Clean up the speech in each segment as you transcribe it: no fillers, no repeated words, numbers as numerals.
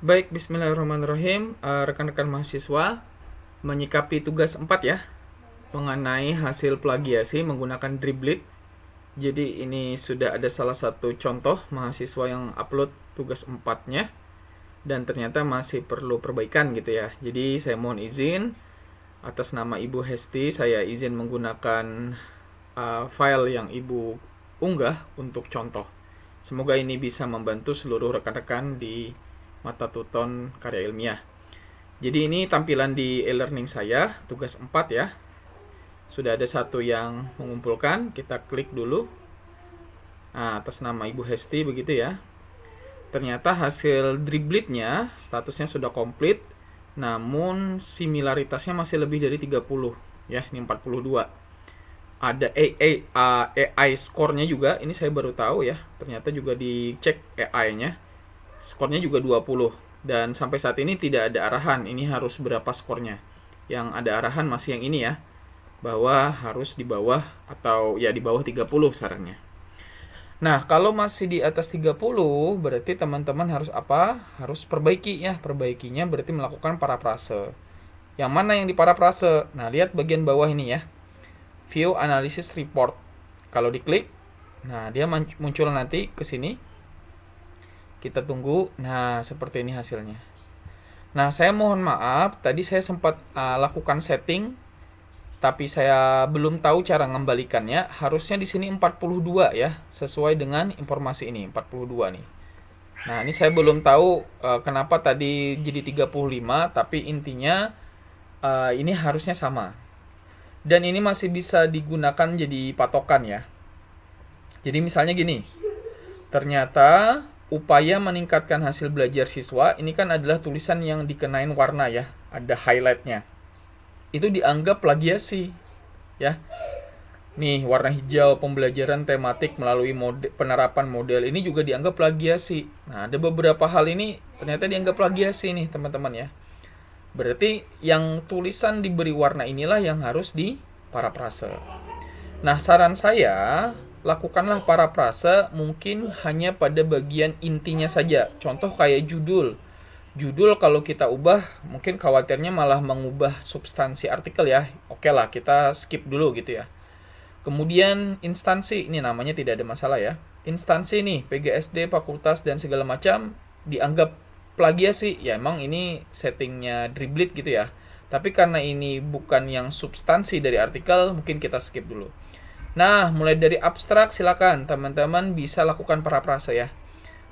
Baik, bismillahirrahmanirrahim. Rekan-rekan mahasiswa menyikapi tugas 4 ya, mengenai hasil plagiasi menggunakan Driblit. Jadi ini sudah ada salah satu contoh mahasiswa yang upload tugas 4-nya dan ternyata masih perlu perbaikan gitu ya. Jadi saya mohon izin atas nama Ibu Hesti, saya izin menggunakan file yang Ibu unggah untuk contoh. Semoga ini bisa membantu seluruh rekan-rekan di mata tuton karya ilmiah. Jadi ini tampilan di e-learning saya, tugas 4 ya. Sudah ada satu yang mengumpulkan, kita klik dulu. Nah, atas nama Ibu Hesti begitu ya. Ternyata hasil Driblitnya statusnya sudah komplit, namun similaritasnya masih lebih dari 30 ya, ini 42. Ada AI score-nya juga, ini saya baru tahu ya. Ternyata juga dicek AI-nya. Skornya juga 20. Dan sampai saat ini tidak ada arahan ini harus berapa skornya. Yang ada arahan masih yang ini ya, bahwa harus di bawah atau ya di bawah 30 sarannya. Nah, kalau masih di atas 30 berarti teman-teman harus apa? Harus perbaiki ya. Perbaikinya berarti melakukan parafrase. Yang mana yang di parafrase? Nah, lihat bagian bawah ini ya. View Analysis Report. Kalau diklik, nah dia muncul nanti ke sini. Kita tunggu. Nah, seperti ini hasilnya. Nah, saya mohon maaf, tadi saya sempat lakukan setting, tapi saya belum tahu cara mengembalikannya. Harusnya di sini 42 ya, sesuai dengan informasi ini, 42 nih. Nah, ini saya belum tahu kenapa tadi jadi 35, tapi intinya ini harusnya sama. Dan ini masih bisa digunakan jadi patokan ya. Jadi misalnya gini, ternyata upaya meningkatkan hasil belajar siswa ini kan adalah tulisan yang dikenain warna ya, ada highlightnya. Itu dianggap plagiasi ya. Nih, warna hijau pembelajaran tematik melalui penerapan model ini juga dianggap plagiasi. Nah, ada beberapa hal ini ternyata dianggap plagiasi nih, teman-teman ya. Berarti yang tulisan diberi warna inilah yang harus di parafrase. Nah, saran saya, lakukanlah parafrase mungkin hanya pada bagian intinya saja. Contoh kayak judul. Judul kalau kita ubah, mungkin khawatirnya malah mengubah substansi artikel ya. Oke lah, kita skip dulu gitu ya. Kemudian instansi, ini namanya tidak ada masalah ya. Instansi nih, PGSD, fakultas, dan segala macam dianggap plagiasi. Ya emang ini settingnya Driblit gitu ya. Tapi karena ini bukan yang substansi dari artikel, mungkin kita skip dulu. Nah, mulai dari abstrak silakan teman-teman bisa lakukan parafrase ya.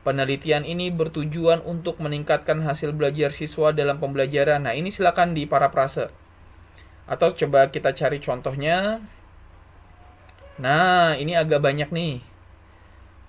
Penelitian ini bertujuan untuk meningkatkan hasil belajar siswa dalam pembelajaran. Nah, ini silakan di parafrase. Atau coba kita cari contohnya. Nah, ini agak banyak nih.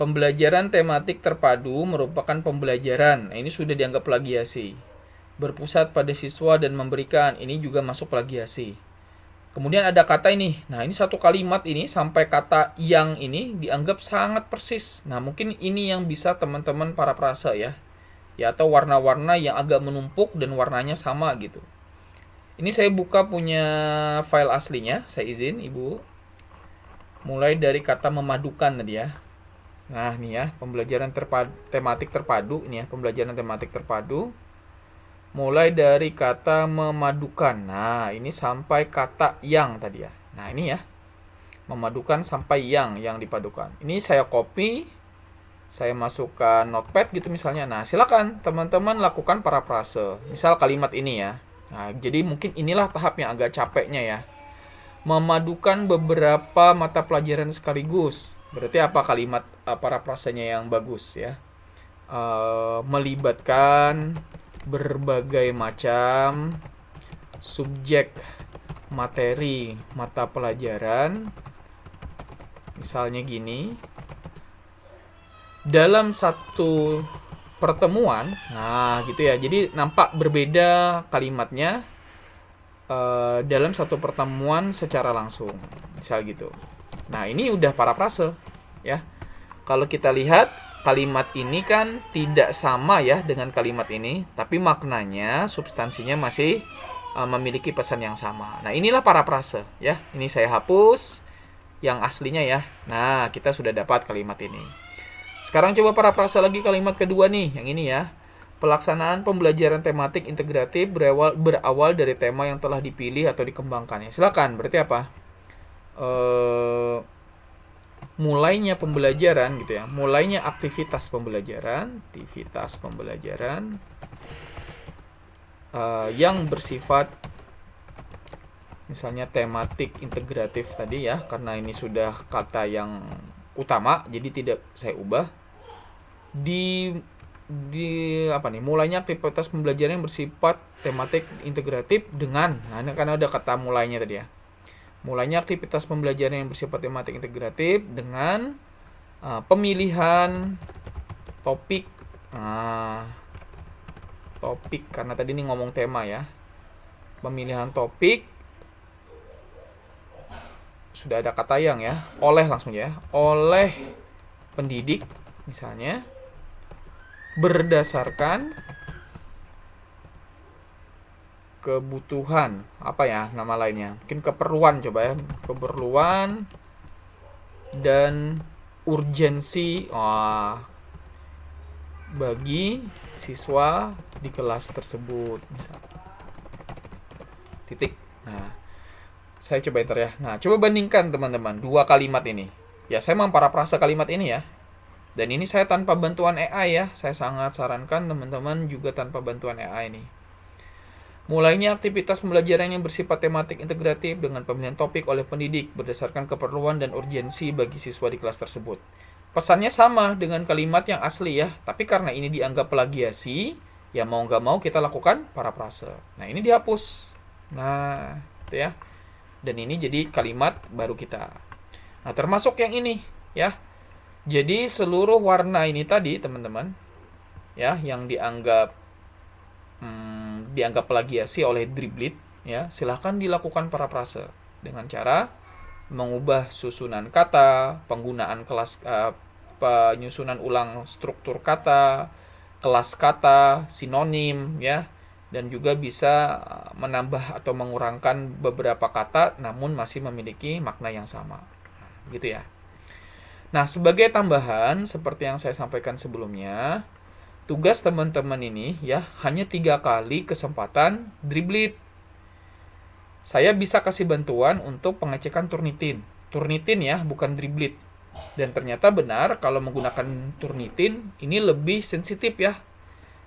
Pembelajaran tematik terpadu merupakan pembelajaran. Nah, ini sudah dianggap plagiasi. Berpusat pada siswa dan memberikan. Ini juga masuk plagiasi. Kemudian ada kata ini. Nah, ini satu kalimat ini sampai kata yang ini dianggap sangat persis. Nah, mungkin ini yang bisa teman-teman parafrase ya. Ya, atau warna-warna yang agak menumpuk dan warnanya sama gitu. Ini saya buka punya file aslinya. Saya izin, Ibu. Mulai dari kata memadukan tadi ya. Nah, nih ya, pembelajaran tematik terpadu. Ini ya, pembelajaran tematik terpadu. Mulai dari kata memadukan. Nah, ini sampai kata yang tadi ya. Nah, ini ya. Memadukan sampai yang dipadukan. Ini saya copy. Saya masukkan notepad gitu misalnya. Nah, silakan teman-teman lakukan parafrase. Misal kalimat ini ya. Nah, jadi mungkin inilah tahap yang agak capeknya ya. Memadukan beberapa mata pelajaran sekaligus. Berarti apa kalimat parafrasenya yang bagus ya? Melibatkan berbagai macam subjek materi mata pelajaran. Misalnya gini. Dalam satu pertemuan, nah gitu ya. Jadi nampak berbeda kalimatnya dalam satu pertemuan secara langsung. Misal gitu. Nah, ini udah parafrase ya. Kalau kita lihat kalimat ini kan tidak sama ya dengan kalimat ini, tapi maknanya, substansinya masih memiliki pesan yang sama. Nah, inilah parafrase ya. Ini saya hapus yang aslinya ya. Nah, kita sudah dapat kalimat ini. Sekarang coba parafrase lagi kalimat kedua nih, yang ini ya. Pelaksanaan pembelajaran tematik integratif berawal dari tema yang telah dipilih atau dikembangkan. Ya, silakan. Berarti apa? Mulainya pembelajaran gitu ya. Mulainya aktivitas pembelajaran yang bersifat misalnya tematik integratif tadi ya, karena ini sudah kata yang utama, jadi tidak saya ubah. Mulainya aktivitas pembelajaran yang bersifat tematik integratif dengan, nah ini karena ada kata mulainya tadi ya. Mulainya aktivitas pembelajaran yang bersifat tematik integratif dengan pemilihan topik. Topik karena tadi ini ngomong tema ya. Pemilihan topik sudah ada kata yang ya, oleh langsung ya, oleh pendidik misalnya berdasarkan kebutuhan, apa ya nama lainnya, mungkin keperluan, coba ya, keperluan dan urgensi bagi siswa di kelas tersebut misal. Titik. Nah, saya coba enter ya. Nah, coba bandingkan teman-teman dua kalimat ini. Ya, saya memparafrase kalimat ini ya. Dan ini saya tanpa bantuan AI ya. Saya sangat sarankan teman-teman juga tanpa bantuan AI ini. Mulainya aktivitas pembelajaran yang bersifat tematik integratif dengan pemilihan topik oleh pendidik berdasarkan keperluan dan urgensi bagi siswa di kelas tersebut. Pesannya sama dengan kalimat yang asli ya. Tapi karena ini dianggap plagiasi, ya mau nggak mau kita lakukan parafrase. Nah, ini dihapus. Nah, itu ya. Dan ini jadi kalimat baru kita. Nah, termasuk yang ini ya. Jadi seluruh warna ini tadi teman-teman ya yang dianggap plagiasi oleh Driblit ya, silahkan dilakukan parafrase dengan cara mengubah susunan kata, penggunaan penyusunan ulang struktur kata, kelas kata, sinonim ya, dan juga bisa menambah atau mengurangkan beberapa kata namun masih memiliki makna yang sama. Gitu ya. Nah, sebagai tambahan seperti yang saya sampaikan sebelumnya, tugas teman-teman ini ya hanya 3 kali kesempatan Driblit. Saya bisa kasih bantuan untuk pengecekan Turnitin. Turnitin ya, bukan Driblit. Dan ternyata benar kalau menggunakan Turnitin ini lebih sensitif ya.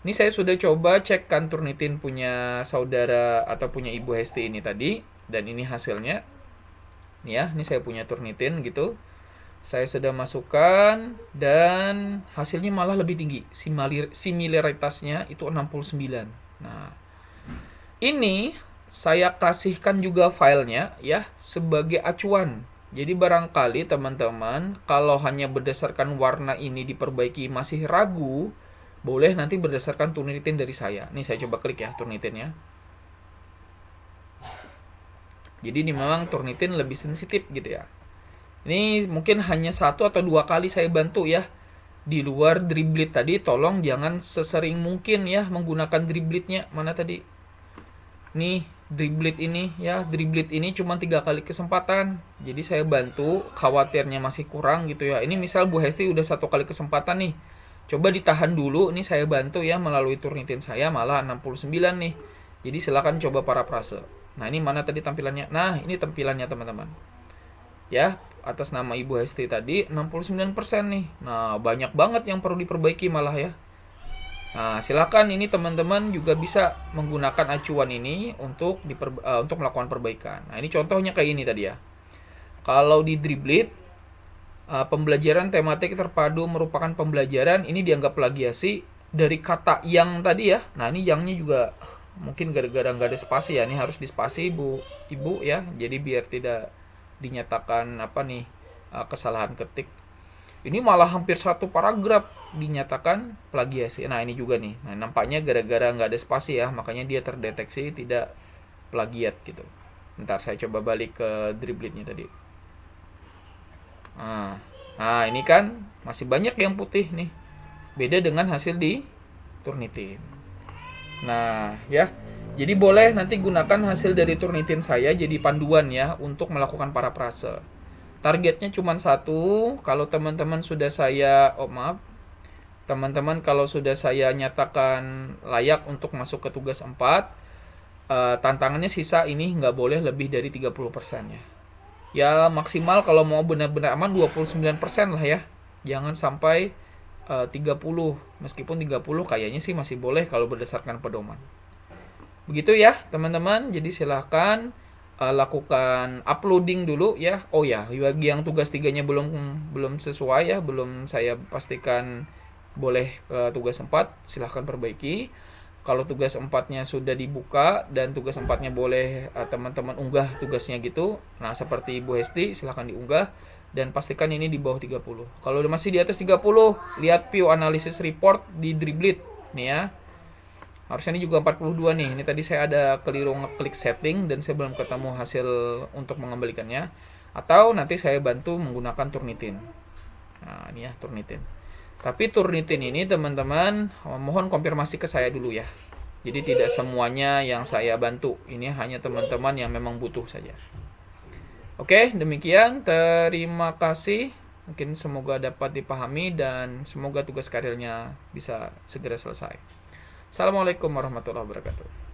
Ini saya sudah coba cekkan Turnitin punya saudara atau punya Ibu Hesti ini tadi, dan ini hasilnya. Nih ya, ini saya punya Turnitin gitu. Saya sudah masukkan dan hasilnya malah lebih tinggi. Similaritasnya itu 69. Nah, ini saya kasihkan juga filenya ya sebagai acuan. Jadi barangkali teman-teman kalau hanya berdasarkan warna ini diperbaiki masih ragu, boleh nanti berdasarkan Turnitin dari saya. Nih saya coba klik ya Turnitinnya. Jadi ini memang Turnitin lebih sensitif gitu ya. Ini mungkin hanya 1 atau 2 kali saya bantu ya. Di luar Driblit tadi, tolong jangan sesering mungkin ya menggunakan Driblitnya. Mana tadi? Nih, Driblit ini ya. Driblit ini cuma 3 kali kesempatan. Jadi saya bantu, khawatirnya masih kurang gitu ya. Ini misal Bu Hesti udah 1 kali kesempatan nih. Coba ditahan dulu, ini saya bantu ya melalui Turnitin saya malah 69 nih. Jadi silakan coba parafrase. Nah, ini mana tadi tampilannya? Nah, ini tampilannya teman-teman. Ya, atas nama Ibu Hesti tadi 69% nih. Nah, banyak banget yang perlu diperbaiki malah ya. Nah, silakan ini teman-teman juga bisa menggunakan acuan ini untuk melakukan perbaikan. Nah, ini contohnya kayak ini tadi ya. Kalau di Driblit pembelajaran tematik terpadu merupakan pembelajaran, ini dianggap plagiasi dari kata yang tadi ya. Nah, ini yangnya juga mungkin gara-gara nggak ada spasi ya. Ini harus dispasi Ibu ya. Jadi biar tidak dinyatakan kesalahan ketik. Ini malah hampir 1 paragraf dinyatakan plagiasi. Nah, ini juga nih. Nah, nampaknya gara-gara nggak ada spasi ya, makanya dia terdeteksi tidak plagiat gitu. Bentar saya coba balik ke Driblitnya tadi. Nah, ini kan masih banyak yang putih nih. Beda dengan hasil di Turnitin. Nah, ya. Jadi boleh nanti gunakan hasil dari Turnitin saya jadi panduan ya untuk melakukan parafrase. Targetnya cuma 1. Kalau teman-teman sudah teman-teman kalau sudah saya nyatakan layak untuk masuk ke tugas 4, tantangannya sisa ini nggak boleh lebih dari 30% ya. Ya maksimal kalau mau benar-benar aman 29% lah ya. Jangan sampai 30. Meskipun 30 kayaknya sih masih boleh kalau berdasarkan pedoman. Begitu ya teman-teman. Jadi silahkan lakukan uploading dulu ya. Oh ya, bagi yang tugas 3-nya belum sesuai ya, belum saya pastikan boleh ke tugas 4, silahkan perbaiki. Kalau tugas 4-nya sudah dibuka dan tugas 4-nya boleh teman-teman unggah tugasnya gitu. Nah, seperti Bu Hesti silahkan diunggah dan pastikan ini di bawah 30. Kalau masih di atas 30, lihat view analysis report di Driblit nih ya. Harusnya ini juga 42 nih. Ini tadi saya ada keliru ngeklik setting dan saya belum ketemu hasil untuk mengembalikannya. Atau nanti saya bantu menggunakan Turnitin. Nah, ini ya Turnitin. Tapi Turnitin ini teman-teman mohon konfirmasi ke saya dulu ya. Jadi tidak semuanya yang saya bantu. Ini hanya teman-teman yang memang butuh saja. Oke, demikian. Terima kasih. Mungkin semoga dapat dipahami dan semoga tugas karirnya bisa segera selesai. Assalamualaikum warahmatullahi wabarakatuh.